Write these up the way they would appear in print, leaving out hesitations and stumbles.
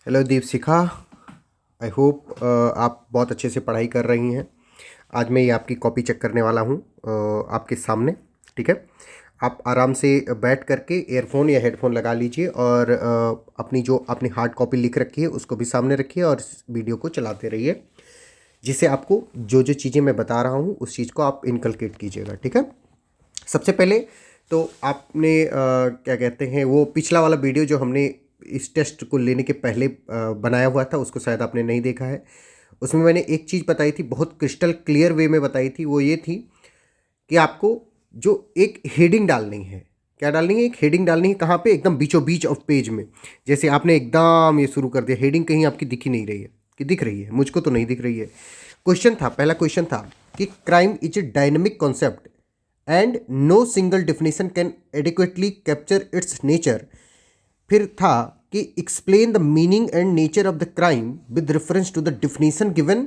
Hello Deepshikha. I hope आप बहुत अच्छे से पढ़ाई कर रही हैं। आज मैं ये आपकी कॉपी चेक करने वाला हूँ आपके सामने। ठीक है, आप आराम से बैठ करके ईयरफोन या हेडफोन लगा लीजिए और अपनी जो आपने हार्ड कॉपी लिख रखी है उसको भी सामने रखिए और इस वीडियो को चलाते रहिए, जिससे आपको जो जो चीज़ें मैं बता रहा हूँ उस चीज़ को आप इनकलकेट कीजिएगा। ठीक है, सबसे पहले तो आपने क्या कहते हैं, वो पिछला वाला वीडियो जो हमने इस टेस्ट को लेने के पहले बनाया हुआ था उसको शायद आपने नहीं देखा है। उसमें मैंने एक चीज़ बताई थी, बहुत क्रिस्टल क्लियर वे में बताई थी। वो ये थी कि आपको जो एक हेडिंग डालनी है, क्या डालनी है, एक हेडिंग डालनी है। कहाँ पे? एकदम बीचों बीच ऑफ पेज में। जैसे आपने एकदम ये शुरू कर दिया, हेडिंग कहीं आपकी दिख ही नहीं रही है कि दिख रही है? मुझको तो नहीं दिख रही है। क्वेश्चन था, पहला क्वेश्चन था कि crime is a dynamic concept and no single definition can adequately capture its nature. फिर था कि explain the meaning and nature of the crime with reference to the definition given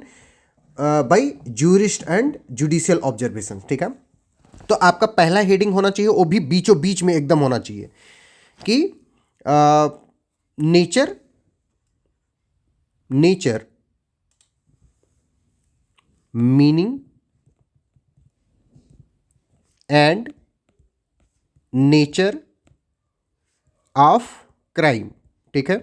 by jurist and judicial observation. ठीक है, तो आपका पहला heading होना चाहिए, वो भी बीचों बीच में एकदम होना चाहिए कि nature nature meaning and nature of crime. ठीक है,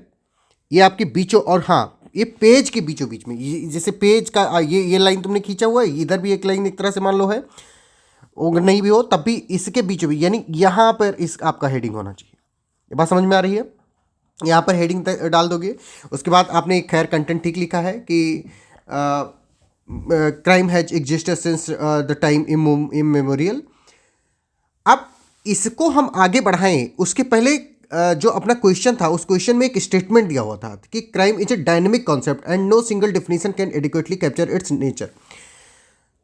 ये आपके बीचों, और हाँ, ये पेज के बीचों बीच में, जैसे पेज का ये लाइन तुमने खींचा हुआ है, इधर भी एक लाइन एक तरह से मान लो है, अगर नहीं भी हो तब भी इसके बीचों बीच, यानी यहाँ पर इस आपका हेडिंग होना चाहिए। ये बात समझ में आ रही है? यहाँ पर हेडिंग डाल दोगे। उसके बाद आपने खैर कंटेंट ठीक लिखा है कि crime has existed since the time immemorial. अब इसको हम आगे बढ़ाएं उसके पहले जो अपना क्वेश्चन था, उस क्वेश्चन में एक स्टेटमेंट दिया हुआ था कि crime is a dynamic concept and no single definition can adequately capture its nature.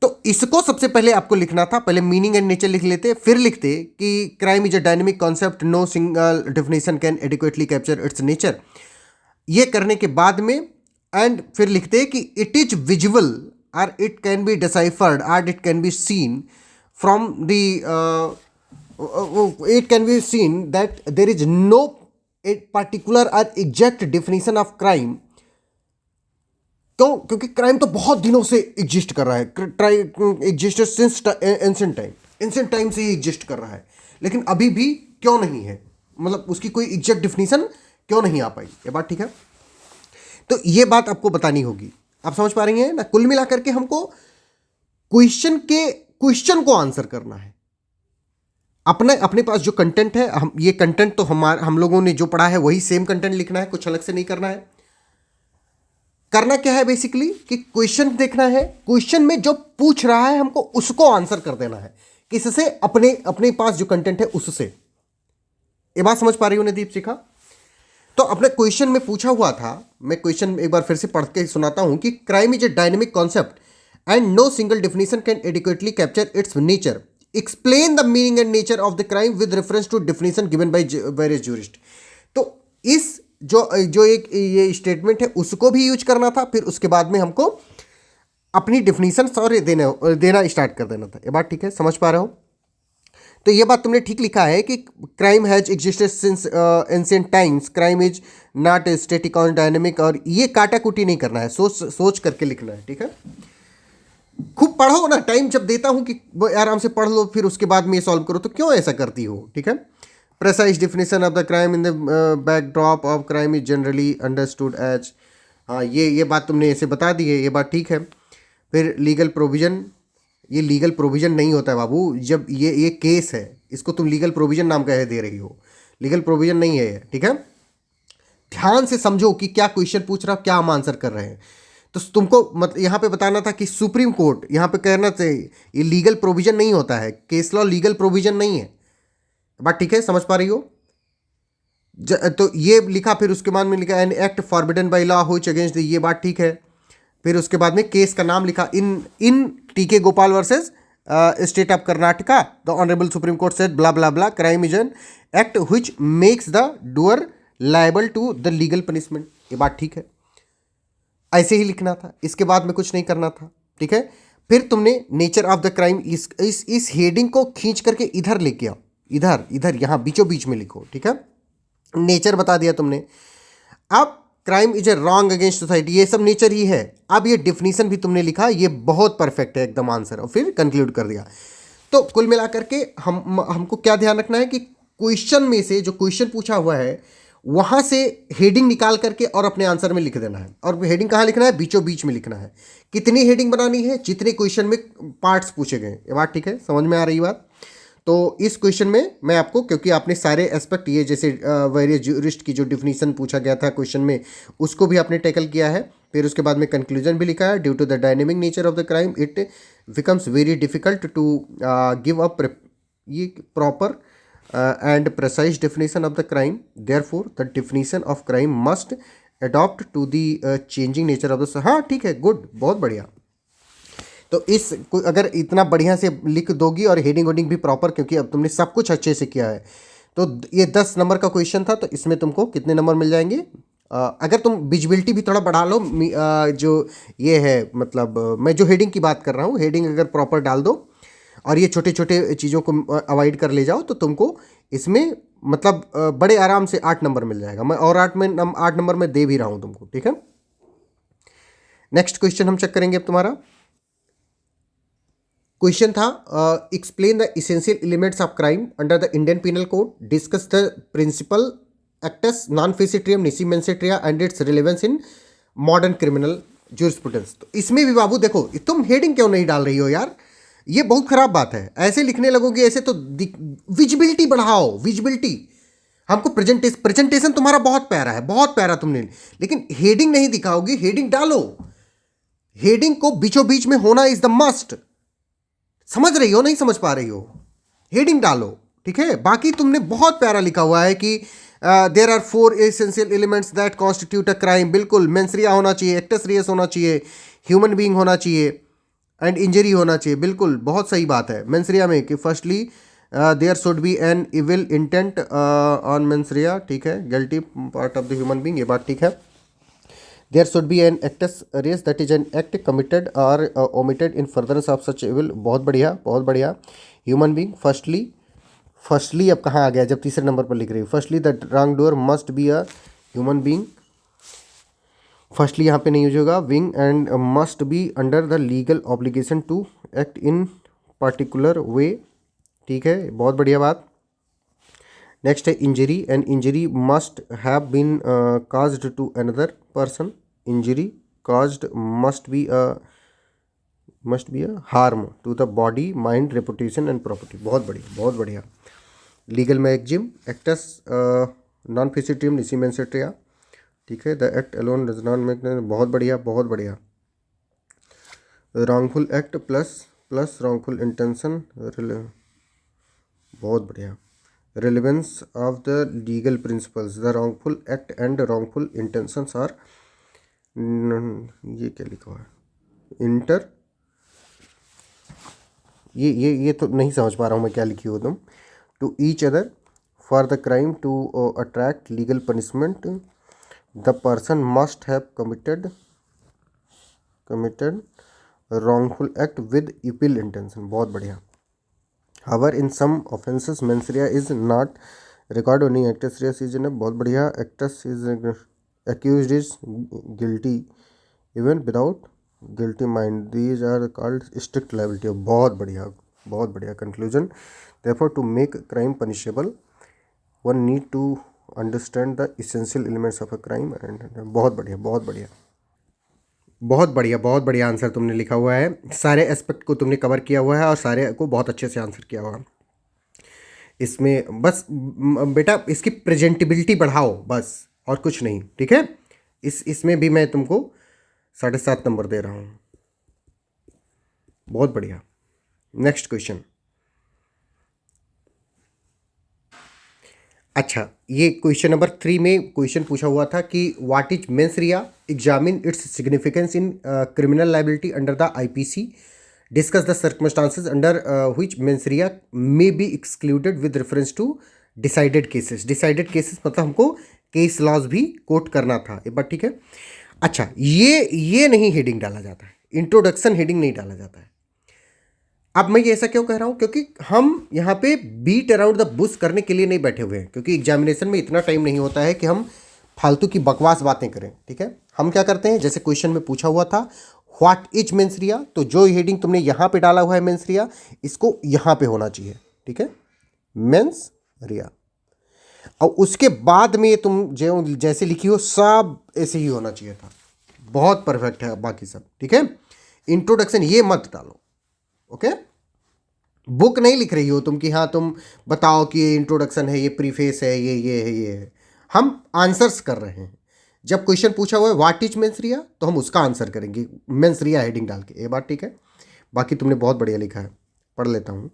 तो इसको सबसे पहले आपको लिखना था, पहले मीनिंग एंड नेचर लिख लेते, फिर लिखते कि crime is a dynamic concept, no single definition can adequately capture its nature. ये करने के बाद में एंड फिर लिखते कि इट इज विजुअल और इट कैन बी डिसाइफर्ड और it can be seen from the it can be seen that there is no a particular or exact definition of crime। क्यों? क्योंकि क्राइम तो बहुत दिनों से एग्जिस्ट कर रहा है, existed since ancient time, ancient time से ही एग्जिस्ट कर रहा है, लेकिन अभी भी क्यों नहीं है, मतलब उसकी कोई एग्जैक्ट डिफिनीशन क्यों नहीं आ पाई? ये बात ठीक है, तो ये बात आपको बतानी होगी। आप समझ पा रही हैं ना? कुल मिलाकर के हमको क्वेश्चन को आंसर करना है। अपने पास जो कंटेंट है, ये कंटेंट तो हम लोगों ने जो पढ़ा है वही सेम कंटेंट लिखना है, कुछ अलग से नहीं करना है। करना क्या है बेसिकली कि क्वेश्चन देखना है, क्वेश्चन में जो पूछ रहा है हमको उसको आंसर कर देना है, किससे? अपने पास जो कंटेंट है उससे। ये बात समझ पा रही हो ना दीपशिखा? तो अपने क्वेश्चन में पूछा हुआ था, मैं क्वेश्चन एक बार फिर से पढ़ के सुनाता हूं कि crime is a dynamic concept and no single definition can adequately capture its nature. Explain the meaning and nature of the crime with reference to definition given by various jurist. तो इस जो एक ये स्टेटमेंट है उसको भी use करना था, फिर उसके बाद में हमको अपनी डेफिनेशन देना स्टार्ट कर देना था। ये बात ठीक है? समझ पा रहे हो? तो ये बात तुमने ठीक लिखा है कि crime has existed since ancient times, crime is not static और डायनेमिक, और ये काटा कुटी नहीं करना है, सोच करके लिखना है। ठीक है, खूब पढ़ो ना, टाइम जब देता हूं कि आराम से पढ़ लो फिर उसके बाद में ये सॉल्व करो, तो क्यों ऐसा करती हो? ठीक है, precise definition of the crime in the backdrop of crime is generally understood as. हाँ, ये बात तुमने ऐसे बता दी है, ये बात ठीक है। फिर लीगल प्रोविजन, ये लीगल प्रोविजन नहीं होता है बाबू, जब ये केस है इसको तुम लीगल प्रोविजन नाम कह दे रही हो, लीगल प्रोविजन नहीं है ये। ठीक है, ध्यान से समझो कि क्या क्वेश्चन पूछ रहा, क्या हम आंसर कर रहे हैं। तो तुमको यहाँ पे बताना था कि सुप्रीम कोर्ट, यहाँ पे कहना चाहिए ये लीगल प्रोविजन नहीं होता है, केस लॉ लीगल प्रोविजन नहीं है। बात ठीक है? समझ पा रही हो? तो ये लिखा, फिर उसके बाद में लिखा an act forbidden by law which against, ये बात ठीक है। फिर उसके बाद में केस का नाम लिखा, in T K. Gopal versus state of Karnataka, the honourable supreme court said blah blah blah, crime is an act which makes the doer liable to the legal punishment. ये बात ठीक है, ऐसे ही लिखना था, इसके बाद में कुछ नहीं करना था। ठीक है, फिर तुमने नेचर ऑफ द क्राइम, इस हेडिंग को खींच करके इधर लेके आओ, इधर यहाँ बीचों बीच में लिखो। ठीक है, नेचर बता दिया तुमने। अब crime is A wrong against society, ये सब नेचर ही है। अब ये डिफिनीशन भी तुमने लिखा, ये बहुत परफेक्ट है एकदम आंसर, और फिर कंक्लूड कर दिया। तो कुल मिलाकर के हमको क्या ध्यान रखना है कि क्वेश्चन में से जो क्वेश्चन पूछा हुआ है वहां से हेडिंग निकाल करके और अपने आंसर में लिख देना है। और हेडिंग कहाँ लिखना है? बीचों बीच में लिखना है। कितनी हेडिंग बनानी है? जितने क्वेश्चन में पार्ट्स पूछे गए। ये बात ठीक है? समझ में आ रही बात? तो इस क्वेश्चन में मैं आपको, क्योंकि आपने सारे एस्पेक्ट ये जैसे वेरियस ज्यूरिस्ट की जो डिफिनीशन पूछा गया था क्वेश्चन में, उसको भी आपने टैकल किया है। फिर उसके बाद में कंक्लूजन भी लिखा है, due to the dynamic nature of the crime it becomes very difficult to give a ये proper and precise definition of the crime. Therefore the definition of crime must adopt to the changing nature of the, हाँ ठीक है, good, बहुत बढ़िया। तो इस अगर इतना बढ़िया से लिख दोगी और हेडिंग वेडिंग भी प्रॉपर, क्योंकि अब तुमने सब कुछ अच्छे से किया है, तो ये 10 नंबर का क्वेश्चन था। तो इसमें तुमको कितने नंबर मिल जाएंगे? अगर तुम विजिबिलिटी भी थोड़ा बढ़ा लो, जो ये है मतलब मैं जो हेडिंग की बात कर रहा हूँ, हेडिंग अगर प्रॉपर डाल दो और ये छोटे छोटे चीज़ों को अवॉइड कर ले जाओ, तो तुमको इसमें मतलब बड़े आराम से 8 नंबर मिल जाएगा। मैं और 8 नंबर में दे भी रहा हूँ तुमको, ठीक है। नेक्स्ट क्वेश्चन हम चेक करेंगे अब तुम्हारा। क्वेश्चन था explain the essential elements of crime under the Indian penal code, discuss the principle actus non facit reum nisi mens sit rea and its relevance in modern criminal jurisprudence. तो इसमें भी बाबू देखो, तुम हेडिंग क्यों नहीं डाल रही हो यार? ये बहुत खराब बात है। ऐसे लिखने लगोगे ऐसे तो विजिबिलिटी बढ़ाओ, विजिबिलिटी। हमको प्रेजेंटेशन तुम्हारा बहुत प्यारा है, बहुत प्यारा तुमने, लेकिन हेडिंग नहीं दिखाओगी। हेडिंग डालो, हेडिंग को बीचों बीच में होना इज द मस्ट। समझ रही हो? नहीं समझ पा रही हो? हेडिंग डालो, ठीक है। बाकी तुमने बहुत प्यारा लिखा हुआ है कि there are 4 essential elements that constitute a crime. बिल्कुल, मेंसरिया होना चाहिए, एक्टस रियस होना चाहिए, ह्यूमन बीइंग होना चाहिए एंड इंजरी होना चाहिए। बिल्कुल, बहुत सही बात है। मेंसरिया में कि firstly there should be an evil intent on mens rea, ठीक है, guilty part of the human being, ये बात ठीक है। There should be an actus reus that is an act committed और omitted in furtherance of such evil. बहुत बढ़िया, बहुत बढ़िया। ह्यूमन बीइंग फर्स्टली अब कहाँ आ गया जब तीसरे नंबर पर लिख रही हूँ? Firstly the wrong doer must be a human being. Firstly यहाँ पे नहीं यूज होगा, being and must be under the legal obligation to act in particular way, ठीक है, बहुत बढ़िया बात। नेक्स्ट है injury, and injury must have been caused to another person. Injury caused must be a harm to the body, mind, reputation and property. बहुत बढ़िया, बहुत बढ़िया। लीगल में Exim, acts non facit reum nisi mens sit rea, ठीक है, the act alone does not make, बहुत बढ़िया, बहुत बढ़िया। Wrongful act plus wrongful intention, बहुत बढ़िया। Relevance of the legal principles, the wrongful act and wrongful intentions are, ये क्या लिखा हुआ है? इंटर, ये तो नहीं समझ पा रहा हूँ मैं क्या लिखी हो तुम। To each other for the crime to attract legal punishment, the person must have committed wrongful act with evil intention। बहुत बढ़िया। However, in some offences mens rea is not required, only actus reus is enough। बहुत बढ़िया। Actus is accused is guilty even without guilty mind, these are called strict liability। बहुत बढ़िया, बहुत बढ़िया। Conclusion, therefore to make crime punishable one need to understand the essential elements of a crime and बहुत बढ़िया, बहुत बढ़िया, बहुत बढ़िया, बहुत बढ़िया आंसर तुमने लिखा हुआ है। सारे एस्पेक्ट को तुमने कवर किया हुआ है और सारे को बहुत अच्छे से आंसर किया हुआ है। इसमें बस बेटा इसकी प्रेजेंटेबिलिटी बढ़ाओ बस, और कुछ नहीं, ठीक है। इसमें भी मैं तुमको 7.5 नंबर दे रहा हूँ। बहुत बढ़िया। Next question. अच्छा, ये क्वेश्चन नंबर 3 में क्वेश्चन पूछा हुआ था कि what is mens rea, examine its significance in criminal liability under the IPC, discuss the circumstances under which mens rea may be excluded with reference to decided cases. Decided cases मतलब हमको case laws भी coat करना था, एक बार ठीक है। अच्छा, ये नहीं हेडिंग डाला जाता है, इंट्रोडक्शन हेडिंग नहीं डाला जाता है। अब मैं ये ऐसा क्यों कह रहा हूँ? क्योंकि हम यहाँ पे बीट अराउंड द बुश करने के लिए नहीं बैठे हुए हैं, क्योंकि एग्जामिनेशन में इतना टाइम नहीं होता है कि हम फालतू की बकवास बातें करें, ठीक है। हम क्या करते हैं, जैसे क्वेश्चन में पूछा हुआ था व्हाट इज मेंस रिया, तो जो हेडिंग तुमने यहाँ पे डाला हुआ है मेंस रिया, इसको यहाँ पे होना चाहिए, ठीक है, मेंस रिया। और उसके बाद में तुम जो जैसे लिखी हो सब ऐसे ही होना चाहिए था। बहुत परफेक्ट है बाकी सब, ठीक है। इंट्रोडक्शन ये मत डालो, ओके। बुक नहीं लिख रही हो तुम कि हाँ तुम बताओ कि ये इंट्रोडक्शन है, ये प्रीफेस है, ये है, ये है। हम आंसर्स कर रहे हैं। जब क्वेश्चन पूछा हुआ है व्हाट इज मेंस रिया, तो हम उसका आंसर करेंगे मेंस रिया हेडिंग डाल के, ये बात ठीक है। बाकी तुमने बहुत बढ़िया लिखा है, पढ़ लेता हूँ।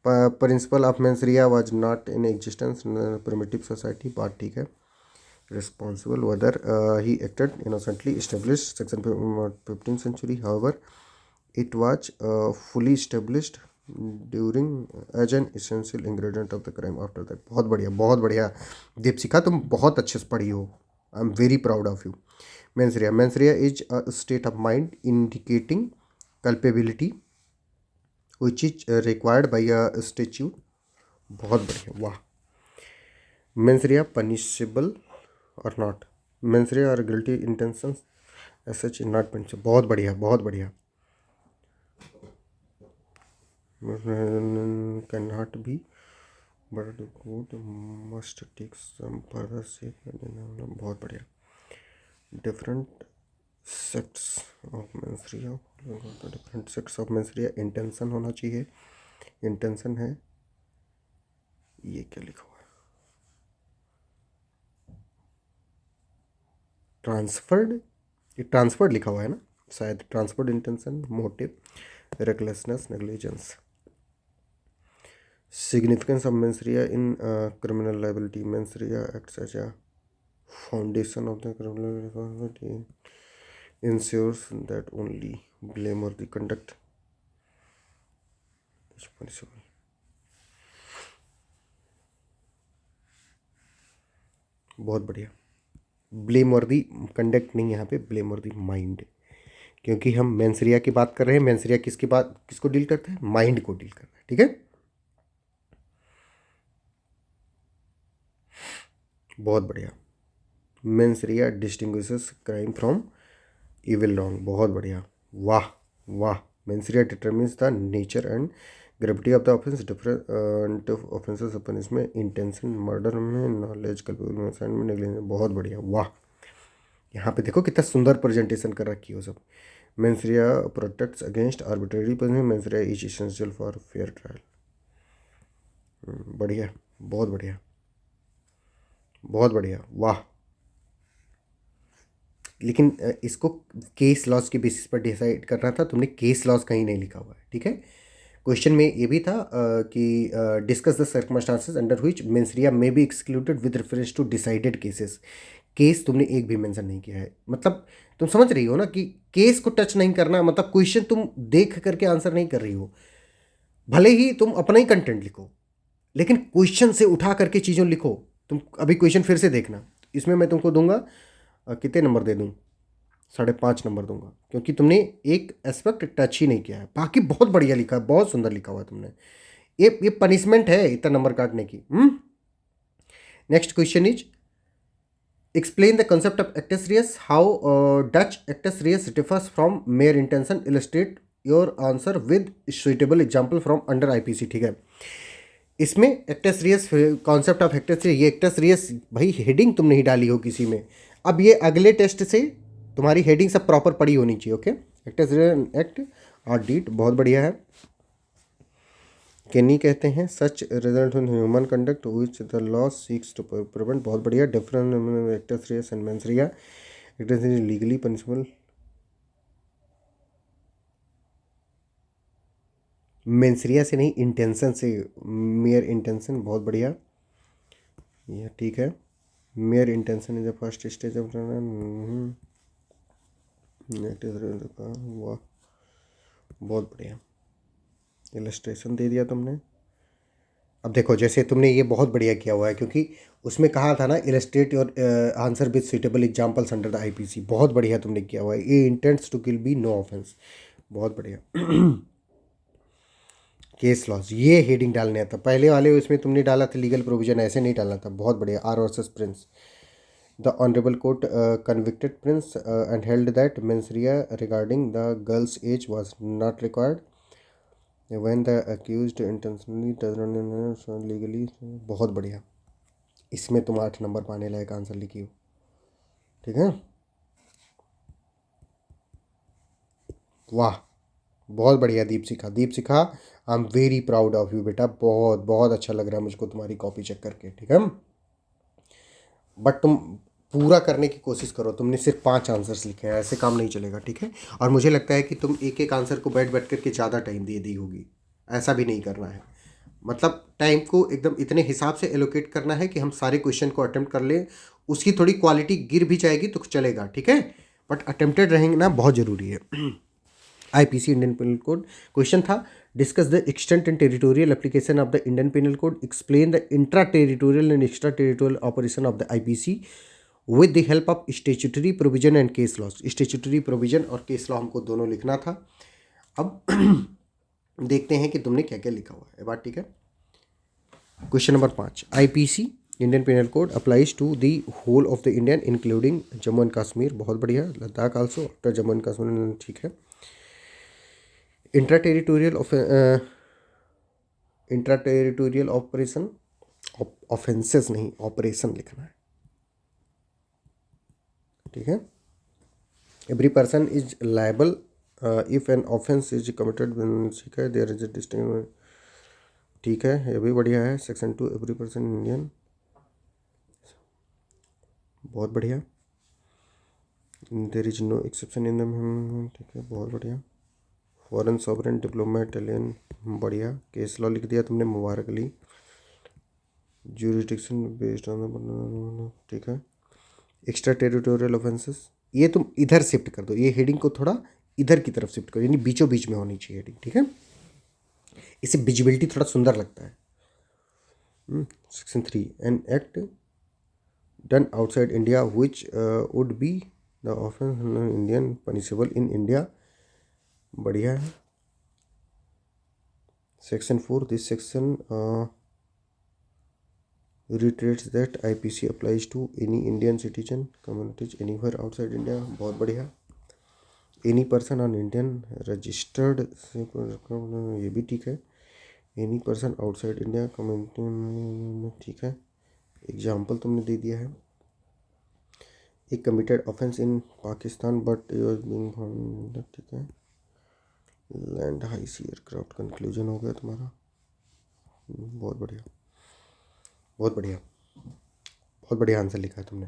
Principle of mains Riya was not in existence primitive society, बात ठीक है। Responsible weather he acted innocently established section 15th century, however it was fully established during as an essential ingredient of the crime after that। बहुत बढ़िया, बहुत बढ़िया दीपशिखा, तुम बहुत अच्छे से पढ़ी हो। I am very proud of you. Mens rea is a state of mind indicating culpability which is required by a statute. बहुत बढ़िया, वाह। मेंस रिया पनिशेबल और not, mens rea are guilty intention as such not punishable. बहुत बढ़िया, बहुत बढ़िया। cannot be but the court must take some further step। बहुत बढ़िया। Different sects of mens rea, different sects of mens rea, intention होना चाहिए। Intention है, ये क्या लिखा हुआ है, ट्रांसफर्ड, ये ट्रांसफर्ड लिखा हुआ है ना शायद, transferred intention, motive, recklessness, negligence. Significance of mens rea in criminal liability, mens rea acts as a foundation of the criminal responsibility, ensures that only blameworthy conduct is punishable। बहुत बढ़िया। ब्लेमवर्दी conduct नहीं, यहाँ पे ब्लेमवर्दी माइंड, क्योंकि हम mains रिया की बात कर रहे हैं। मेंस रिया किसकी बात, किसको डील करता है, माइंड को डील करता है, ठीक है। बहुत बढ़िया। Mains Riya distinguishes crime from evil wrong, बहुत बढ़िया, वाह वाह। Mens Riya determines the nature and gravity of the offence, different offences of punishment, intention murder में, नॉलेज कल्पेबल में, नेग्लिजेंस। बहुत बढ़िया, वाह। यहाँ पे देखो कितना सुंदर प्रेजेंटेशन कर रखी हो सब। Mains Riya protects against arbitrary punishment, mains rea is essential for fair trial. बढ़िया, बहुत बढ़िया, बहुत बढ़िया, वाह। लेकिन इसको केस लॉज के बेसिस पर डिसाइड करना था, तुमने केस लॉज कहीं नहीं लिखा हुआ है, ठीक है। क्वेश्चन में ये भी था कि discuss the circumstances under which mens rea may be excluded with reference to decided cases. Case तुमने एक भी मेंशन नहीं किया है, मतलब तुम समझ रही हो ना कि केस को टच नहीं करना, मतलब क्वेश्चन तुम देख करके आंसर नहीं कर रही हो। भले ही तुम अपना ही कंटेंट लिखो, लेकिन क्वेश्चन से उठा करके चीज़ों लिखो। तुम अभी क्वेश्चन फिर से देखना, इसमें मैं तुमको दूंगा कितने नंबर दे दूँ, 5.5 नंबर दूंगा, क्योंकि तुमने एक एस्पेक्ट टच ही नहीं किया है। बाकी बहुत बढ़िया लिखा है, बहुत सुंदर लिखा हुआ है तुमने। ये पनिशमेंट है इतना नंबर काटने की। Next question is explain the concept of actus reus, how does actus reus differs from mere intention, illustrate your answer with suitable example from under IPC, ठीक है। इसमें actus reus, concept of actus reus, ये actus Reis भाई heading तुम नहीं डाली हो किसी में। अब ये अगले टेस्ट से तुम्हारी हेडिंग सब प्रॉपर पड़ी होनी चाहिए, ओके। एक्टस एक्ट और डीड, बहुत बढ़िया है। केनी कहते हैं such result in human conduct which the law seeks to prevent, बहुत बढ़िया। Different actus reus and mens rea, actus reus legally punishable, mens rea से नहीं, इंटेंशन से, मेयर इंटेंशन, बहुत बढ़िया, ये ठीक है। Mayor intention is the first stage of वाह, बहुत बढ़िया। इलस्ट्रेशन दे दिया तुमने। अब देखो जैसे तुमने ये बहुत बढ़िया किया हुआ है, क्योंकि उसमें कहा था ना illustrate your answer with suitable examples under the IPC, बहुत बढ़िया तुमने किया हुआ है। ये intents to kill be no offence, बहुत बढ़िया। केस लॉज, ये हेडिंग डालने आता, पहले वाले उसमें तुमने डाला था लीगल प्रोविजन, ऐसे नहीं डालना था। बहुत बढ़िया। R versus Prince, The Honorable Court convicted Prince and held that mens rea regarding the girl's age was not required when the accused intentionally does not legally. बहुत बढ़िया, इसमें तुम 8 नंबर पाने लायक आंसर लिखी हो, ठीक है। वाह, बहुत बढ़िया दीपशिखा। दीपशिखा, आई am very proud of you बेटा, बहुत बहुत अच्छा लग रहा है मुझको तुम्हारी कॉपी चेक करके, ठीक है। बट तुम पूरा करने की कोशिश करो, तुमने सिर्फ 5 आंसर्स लिखे हैं, ऐसे काम नहीं चलेगा, ठीक है। और मुझे लगता है कि तुम एक एक आंसर को बैठ बैठ करके ज़्यादा टाइम दे दी होगी, ऐसा भी नहीं करना है। मतलब टाइम को एकदम इतने हिसाब से एलोकेट करना है कि हम सारे क्वेश्चन को अटेम्प्ट कर लें। उसकी थोड़ी क्वालिटी गिर भी जाएगी तो चलेगा, ठीक है, बट अटेम्प्टेड रहेंगे बहुत ज़रूरी है। IPC Indian penal code question था, discuss the extent and territorial application of the Indian penal code, explain the intra territorial and extra territorial operation of the IPC with the help of statutory provision and case laws. Statutory provision और case law हमको दोनों लिखना था। अब देखते हैं कि तुमने क्या क्या लिखा हुआ है बात, ठीक है। Question number 5, IPC Indian penal code applies to the whole of the Indian including Jammu and Kashmir, बहुत बढ़िया, Ladakh also after Jammu and Kashmir, ठीक है। इंट्रा टेरिटोरियल ऑपरेशन, ऑफेंसेस नहीं ऑपरेशन लिखना है, ठीक है। Every person is liable if an offence is committed, ठीक है, देयर इज अ डिस्टिंक्ट, ठीक है, ये भी बढ़िया है। सेक्शन 2, एवरी पर्सन इंडियन, बहुत बढ़िया। There is no exception in the, ठीक है, बहुत बढ़िया। फॉरेन सॉवरेन डिप्लोमेट एलियन, बढ़िया। केस लॉ लिख दिया तुमने, Mubarak Ali. Jurisdiction based on, ठीक है। एक्स्ट्रा टेरिटोरियल ऑफेंसेस, ये तुम इधर शिफ्ट कर दो, ये हेडिंग को थोड़ा इधर की तरफ शिफ्ट करो, यानी बीचों बीच में होनी चाहिए हेडिंग, ठीक है, इससे विजिबिलिटी थोड़ा सुंदर लगता है। Section 3, an act done outside India which would be the offence Indian punishable in India, बढ़िया है। Section 4, this section reiterates that IPC applies to any Indian citizen communities anywhere outside India, बहुत बढ़िया। Any person on Indian registered, ये भी ठीक है। Any person outside India community, ठीक है। एग्जाम्पल तुमने दे दिया है। एक committed offence in Pakistan but being, ठीक है। लैंड हाई सी एयरक्राफ्ट, कंक्लूजन हो गया तुम्हारा, बहुत बढ़िया, बहुत बढ़िया, बहुत बढ़िया आंसर लिखा है तुमने।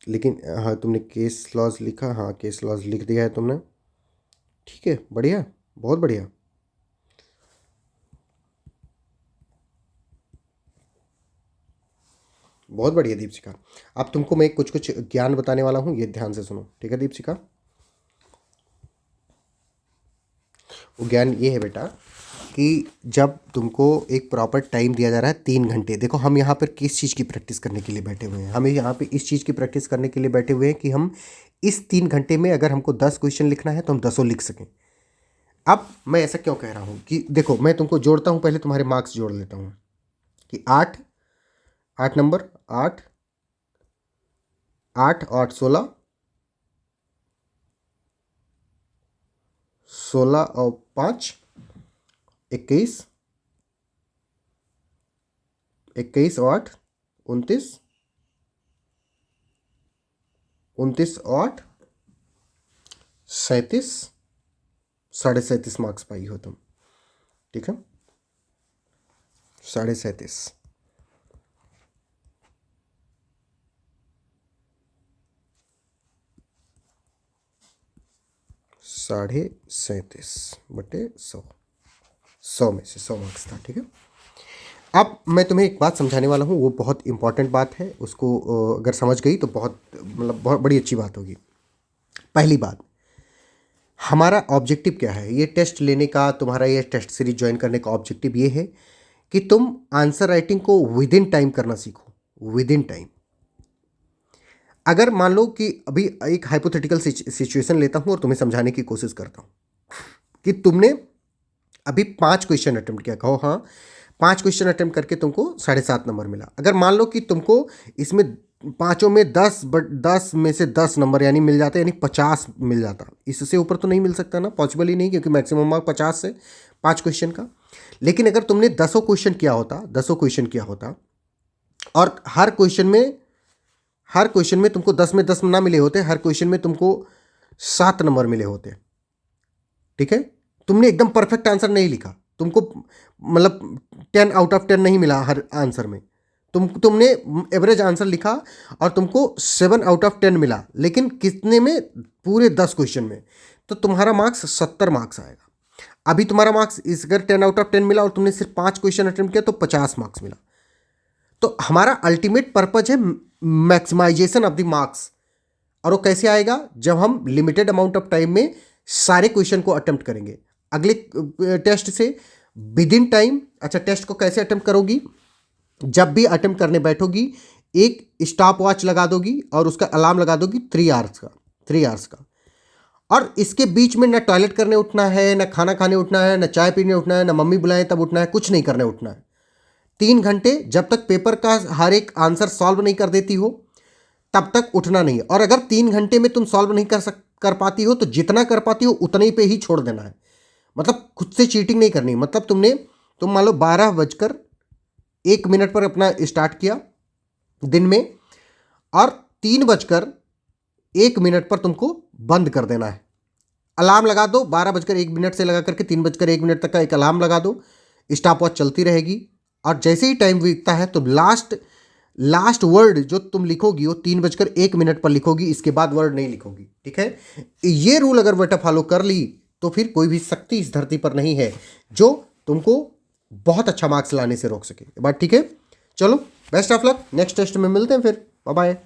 लेकिन हाँ, तुमने केस लॉज लिखा, हाँ केस लॉज लिख दिया है तुमने, ठीक है, बढ़िया, बहुत बढ़िया। बहुत बढ़िया दीपशिखा। अब तुमको मैं कुछ कुछ ज्ञान बताने वाला हूँ, ये ध्यान से सुनो, ठीक है दीपशिखा। वो ज्ञान ये है बेटा कि जब तुमको एक प्रॉपर टाइम दिया जा रहा है 3 घंटे, देखो हम यहाँ पर किस चीज़ की प्रैक्टिस करने के लिए बैठे हुए हैं, हमें यहाँ पे इस चीज़ की प्रैक्टिस करने के लिए बैठे हुए हैं कि हम इस 3 घंटे में अगर हमको 10 क्वेश्चन लिखना है तो हम 10 लिख सकें। अब मैं ऐसा क्यों कह रहा हूँ कि देखो मैं तुमको जोड़ता हूँ, पहले तुम्हारे मार्क्स जोड़ लेता हूँ कि 8 नंबर, 8 8 8 16, 16 और 5 21, 21 और 8 29, 29 और 8 37, 37.5 मार्क्स पाई हो तुम, ठीक है, 37.5। साढ़े 37/100, 100 में से 100 मार्क्स था, ठीक है। अब मैं तुम्हें एक बात समझाने वाला हूँ, वो बहुत इंपॉर्टेंट बात है, उसको अगर समझ गई तो बहुत मतलब बहुत बड़ी अच्छी बात होगी। पहली बात, हमारा ऑब्जेक्टिव क्या है, ये टेस्ट लेने का, तुम्हारा ये टेस्ट सीरीज ज्वाइन करने का ऑब्जेक्टिव ये है कि तुम आंसर राइटिंग को विद इन टाइम करना सीखो, विद इन टाइम। अगर मान लो कि अभी एक हाइपोथेटिकल सिचुएशन लेता हूं और तुम्हें समझाने की कोशिश करता हूं कि तुमने अभी 5 क्वेश्चन अटेम्प्ट किया, कहो हाँ 5 क्वेश्चन अटेम्प्ट करके तुमको 7.5 नंबर मिला। अगर मान लो कि तुमको इसमें पाँचों में 10 में से 10 नंबर यानी मिल जाते, यानी 50 मिल जाता, इससे ऊपर तो नहीं मिल सकता ना, पॉसिबल ही नहीं, क्योंकि मैक्सिमम मार्क 50 से 5 क्वेश्चन का। लेकिन अगर तुमने 10 क्वेश्चन किया होता और हर क्वेश्चन में तुमको 10 में 10 ना मिले होते, हर क्वेश्चन में तुमको 7 नंबर मिले होते, ठीक है। तुमने एकदम परफेक्ट आंसर नहीं लिखा, तुमको मतलब 10 आउट ऑफ 10 नहीं मिला हर आंसर में, तुमने एवरेज आंसर लिखा और तुमको 7 आउट ऑफ 10 मिला, लेकिन कितने में, पूरे 10 क्वेश्चन में, तो तुम्हारा मार्क्स 70 मार्क्स आएगा। अभी तुम्हारा मार्क्स इस अगर 10 आउट ऑफ 10 मिला और तुमने सिर्फ 5 क्वेश्चन अटेम्प्ट किया तो 50 मार्क्स मिला। तो हमारा अल्टीमेट पर्पज है मैक्सिमाइजेशन ऑफ द मार्क्स, और वो कैसे आएगा, जब हम लिमिटेड अमाउंट ऑफ टाइम में सारे क्वेश्चन को अटेम्प्ट करेंगे। अगले टेस्ट से विद इन टाइम, अच्छा टेस्ट को कैसे अटेम्प्ट करोगी, जब भी अटेम्प्ट करने बैठोगी एक स्टॉप वॉच लगा दोगी और उसका अलार्म लगा दोगी 3 आवर्स का, और इसके बीच में ना टॉयलेट करने उठना है, ना खाना खाने उठना है, ना चाय पीने उठना है, ना मम्मी बुलाएं तब उठना है, कुछ नहीं करने उठना है। 3 घंटे जब तक पेपर का हर एक आंसर सॉल्व नहीं कर देती हो तब तक उठना नहीं है। और अगर 3 घंटे में तुम सॉल्व नहीं कर पाती हो तो जितना कर पाती हो उतने पे ही छोड़ देना है, मतलब खुद से चीटिंग नहीं करनी। मतलब तुम मान लो 12:01 पर अपना स्टार्ट किया दिन में, और 3:01 पर तुमको बंद कर देना है। अलार्म लगा दो, 12:01 से लगा करके 3:01 तक का एक अलार्म लगा दो, स्टॉप वॉच चलती रहेगी, और जैसे ही टाइम बीतता है तो लास्ट वर्ड जो तुम लिखोगी वो 3:01 पर लिखोगी, इसके बाद वर्ड नहीं लिखोगी, ठीक है। ये रूल अगर बेटा फॉलो कर ली तो फिर कोई भी शक्ति इस धरती पर नहीं है जो तुमको बहुत अच्छा मार्क्स लाने से रोक सके। बात ठीक है, चलो best of luck, next test में मिलते हैं फिर, बाय बाय।